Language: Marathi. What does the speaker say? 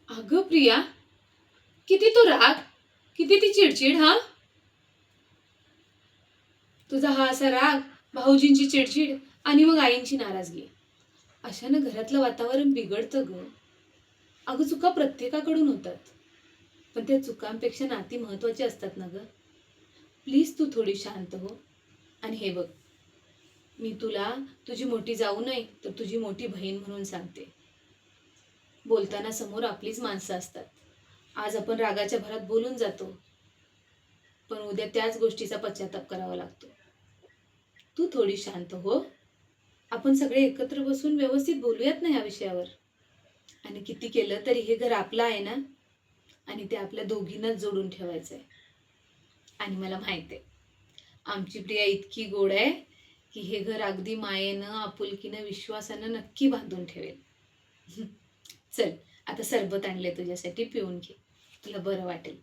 अगं प्रिया, किती तो राग, किती ती चिडचिड. हा तुझा हा असा राग, भाऊजींची चिडचिड आणि मग आईंची नाराजगी, अशानं घरातलं वातावरण बिघडतं ग. अगं चुका प्रत्येकाकडून होतात, पण त्या चुकांपेक्षा नाती महत्वाची असतात ना ग. प्लीज तू थोडी शांत हो. आणि हे बघ, मी तुला तुझी मोठी जाऊ नाही तर तुझी मोठी बहीण म्हणून सांगते. बोलताना समोर आपलीच माणसं असतात. आज आपण रागाच्या भरात बोलून जातो, पण उद्या त्याच गोष्टीचा पश्चाताप करावा लागतो. तू थोडी शांत हो. आपण सगळे एकत्र बसून व्यवस्थित बोलूयात ना या विषयावर. आणि किती केलं तरी हे घर आपलं आहे ना, आणि ते आपल्या दोघींनाच जोडून ठेवायचं आहे. आणि मला माहित आहे, आमची प्रिया इतकी गोड आहे की हे घर अगदी मायेनं, आपुलकीनं, विश्वासानं नक्की बांधून ठेवेल. चल, आता सरबत आणले तुझ्यासाठी, पिऊन घे, तुला बरं वाटेल.